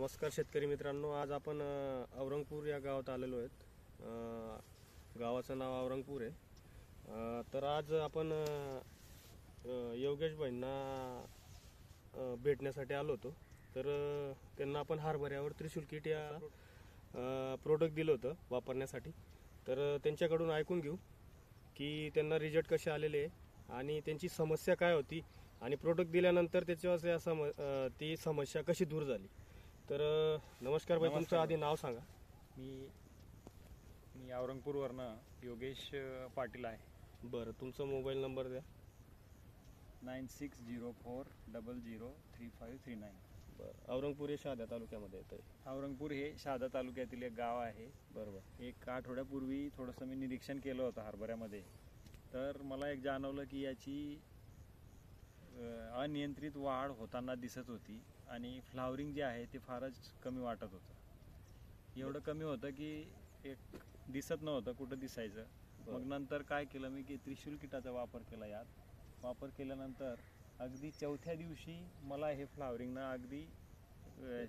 नमस्कार शेतकरी मित्रांनो, आज आपण औरंगपूर या गावात आलेलो आहेत। गावाचं नाव औरंगपूर आहे। तर आज आपण योगेश भाईंना भेटण्यासाठी आलो होतो। तर त्यांना आपण हरभऱ्यावर त्रिशूल किट या प्रोडक्ट दिलं होतं वापरण्यासाठी। तर त्यांच्याकडून ऐकून घेऊ की त्यांना रिझल्ट कसे आलेले आहे आणि त्यांची समस्या काय होती आणि प्रोडक्ट दिल्यानंतर त्याच्यावर ती समस्या कशी दूर झाली। तर नमस्कार भाई, तुमचं आधी नाव सांगा। मी औरंगपूरवरनं योगेश पाटील आहे। बरं, तुमचा मोबाईल नंबर द्या। 9604003539। बरं, औरंगपूर हे शहादा तालुक्यामध्ये येतं। औरंगपूर हे शहादा तालुक्यातील एक गाव आहे। बरोबर। एक आठवड्यापूर्वी थोडंसं मी निरीक्षण केलं होतं हरभऱ्यामध्ये। तर मला एक जाणवलं की याची अनियंत्रित वाढ होताना दिसत होती आणि फ्लावरिंग जे आहे ते फारच कमी वाटत होतं। एवढं कमी होतं की एक दिसत नव्हतं, कुठं दिसायचं। मग नंतर काय केलं मी की त्रिशूल किटाचा वापर केला। यात वापर केल्यानंतर अगदी चौथ्या दिवशी मला हे फ्लावरिंगनं अगदी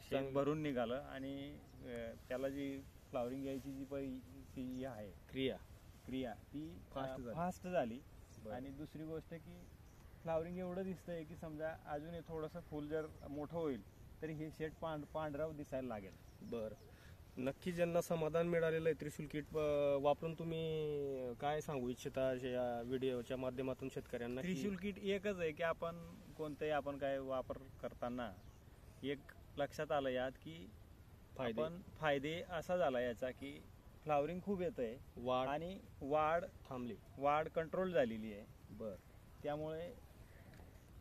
शेंग भरून निघालं आणि त्याला जी फ्लावरिंग यायची जी आहे क्रिया ती फास्ट झाली। आणि दुसरी गोष्ट की फ्लावरिंग एवढं दिसतंय की समजा अजून थोडंसं फुल जर मोठं होईल तरी हे शेड पांढराव दिसायला लागेल। बरं, नक्की ज्यांना समाधान मिळालेलं आहे त्रिशूल किट वापरून, तुम्ही काय सांगू इच्छिता या व्हिडिओच्या माध्यमातून शेतकऱ्यांना? त्रिशूल किट एकच आहे की आपण कोणतेही आपण काय वापर करताना एक लक्षात आलं यात की फायदे असा झाला याचा की फ्लावरिंग खूप येतंय आणि वाढ कंट्रोल झालेली आहे। बरं, त्यामुळे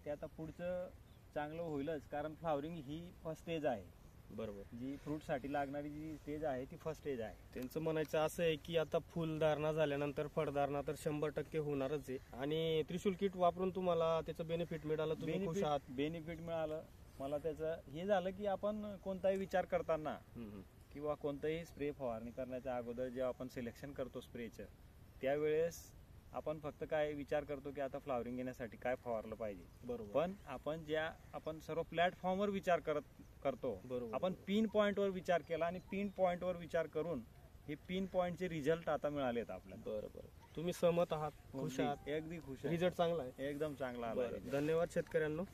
ते आता पुढचं चांगलं होईलच, कारण फ्लावरिंग ही फर्स्ट स्टेज आहे। बरोबर, जी फ्रूटसाठी लागणारी जी स्टेज आहे ती फर्स्ट स्टेज आहे। त्यांचं म्हणायचं असं आहे की आता फुलधारणा झाल्यानंतर फळधारणा तर 100% होणारच आहे आणि त्रिशूल किट वापरून तुम्हाला त्याचं बेनिफिट मिळालं, तुम्ही खुश आहात? बेनिफिट मिळालं मला। त्याचं हे झालं की आपण कोणताही विचार करताना किंवा कोणताही स्प्रे फवारणी करण्याच्या अगोदर जेव्हा आपण सिलेक्शन करतो स्प्रेचं, त्यावेळेस आपण फक्त काय विचार करतो की आता फ्लावरिंग येण्यासाठी काय फवारलं पाहिजे। बरोबर, पण आपण सर्व प्लॅटफॉर्मवर विचार करतो। बरोबर, आपण पिन पॉइंटवर विचार केला आणि पिन पॉइंटवर विचार करून हे पिन पॉइंटचे रिझल्ट आता मिळालेत आपल्याला। बरोबर, तुम्ही सहमत आहात? खुश आहात? अगदी खुश आहे। रिझल्ट चांगला आहे, एकदम चांगला आला। धन्यवाद शेतकऱ्यांनो।